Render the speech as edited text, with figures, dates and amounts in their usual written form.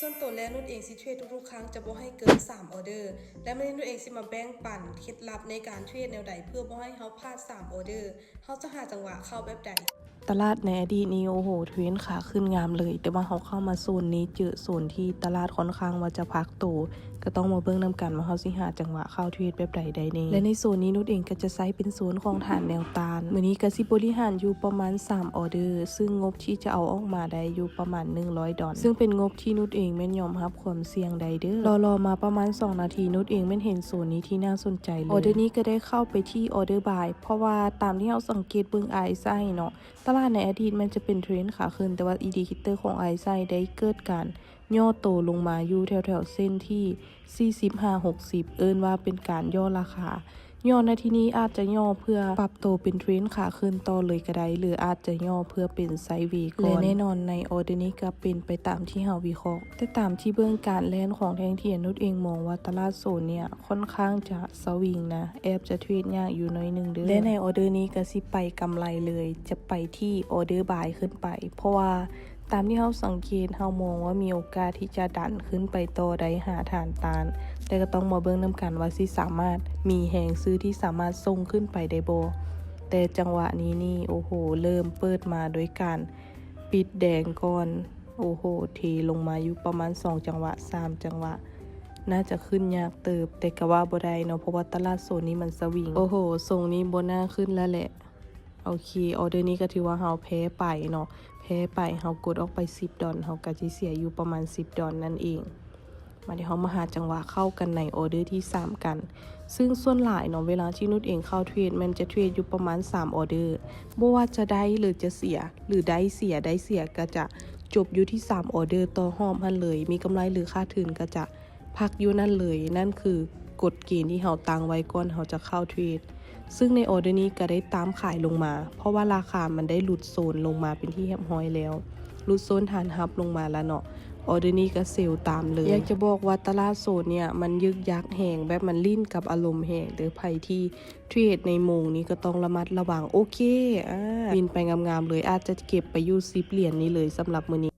ส่วนตัวแล้วนุ่นเองสิเทรดทุกๆครั้งจะบ่ให้เกิน3ออเดอร์และมื้อนี้นุ่นเองสิมาแบ่งปันเคล็ดลับในการเทรดแนวใดเพื่อบ่ให้เฮาพลาด3ออเดอร์เฮาจะหาจังหวะเข้าแบบใดตลาดในอดีตนี้โอ้โหเทรนขาขึ้นงามเลยแต่ว่าเขาเข้ามาโซนนี้เจอโซนที่ตลาดค่อนข้างว่าจะพักโตก็ต้องมาเบิ่งนำกันว่าเขาสิหาจังหวะเข้าเทรดแบบใดได้แน่และในโซนนี้นุชเองก็จะใช้เป็นโซนของฐานแนวต้านมื้อนี้ก็สิบริหารอยู่ประมาณ3ออเดอร์ซึ่งงบที่จะเอาออกมาได้อยู่ประมาณ100ดอลซึ่งเป็นงบที่นุชเองแม่นยอมรับความเสี่ยงใดเด้อรอมาประมาณ2นาทีนุชเองแม่นเห็นโซนนี้ที่น่าสนใจเลยออเดอร์นี้ก็ได้เข้าไปที่ออเดอร์บายเพราะว่าตามที่เราสังเกตเบิ่ง RSI เนาะตลาดในอดีตมันจะเป็นเทรนขาขึ้นแต่ว่าอินดิเคเตอร์ของ RSI ได้เกิดการย่อโตลงมาอยู่แถวๆเส้นที่45-60เอิ้นว่าเป็นการย่อราคาย่อในที่นี้อาจจะย่อเพื่อปรับโตเป็นเทรนขาขึ้นต่อเลยก็ได้หรืออาจจะย่อเพื่อเป็นไซด์เวย์ก่อนและแน่นอนในออเดอร์นี้ก็เป็นไปตามที่เฮาวิเคราะห์แต่ตามที่เบื้องการแล่นของแท่งเทียนนุชเองมองว่าตลาดโซนเนี่ยค่อนข้างจะสวิงนะแอบจะเทรดยากอยู่น้อยนึงเด้อและในออเดอร์นี้ก็สิไปกำไรเลยจะไปที่ออเดอร์บายขึ้นไปเพราะว่าตามที่เราสังเกตเรามองว่ามีโอกาสที่จะดันขึ้นไปต่อได้หาฐานตานแต่ก็ต้องมาเบิ่งนำกันว่าสิสามารถมีแหงซื้อที่สามารถส่งขึ้นไปได้บ่แต่จังหวะนี้นี่โอ้โหเริ่มเปิดมาโดยการปิดแดงก่อนโอ้โหเทลงมาอยู่ประมาณ2จังหวะ3จังหวะน่าจะขึ้นยากเติบแต่ก็ว่าบ่ได้เนาะเพราะว่าตลาดโซนนี้มันสวิงโอ้โหทรงนี้บ่น่าขึ้นแล้วแหละโอเคออเดอร์นี้ก็ถือว่าเฮาแพ้ไปเนาะแพ้ไปเฮากดออกไป10ดอลเฮาก็สิเสียอยู่ประมาณ10ดอลนั่นเองมาเดี๋ยวเฮามาหาจังหวะเข้ากันในออเดอร์ที่3กันซึ่งส่วนหลายเนาะเวลาที่นุชเองเข้าเทรดมันจะเทรดอยู่ประมาณ3ออเดอร์บ่ว่าจะได้หรือจะเสียหรือได้เสียก็จะจบอยู่ที่3ออเดอร์ต่อรอบหั่นเลยมีกำไรหรือค่าทุนก็จะพักอยู่นั่นเลยนั่นคือกฎเกณฑ์ที่เฮาตั้งไว้ก่อนเฮาจะเข้าเทรดซึ่งในออเดอร์นี้ก็ได้ตามขายลงมาเพราะว่าราคามันได้หลุดโซนลงมาเป็นที่เรียบร้อยแล้วหลุดโซนฐานฮับลงมาแล้วเนาะออเดอร์นี้ก็เซลล์ตามเลยอยากจะบอกว่าตลาดโซนเนี่ยมันยึกยักแหงแบบมันลิ้นกับอารมณ์แหงเด้อไผที่เทรดในโมงนี้ก็ต้องระมัดระวังโอเควินไปงามๆเลยอาจจะเก็บไปอยู่10เหรียญนี้เลยสำหรับมื้อนี้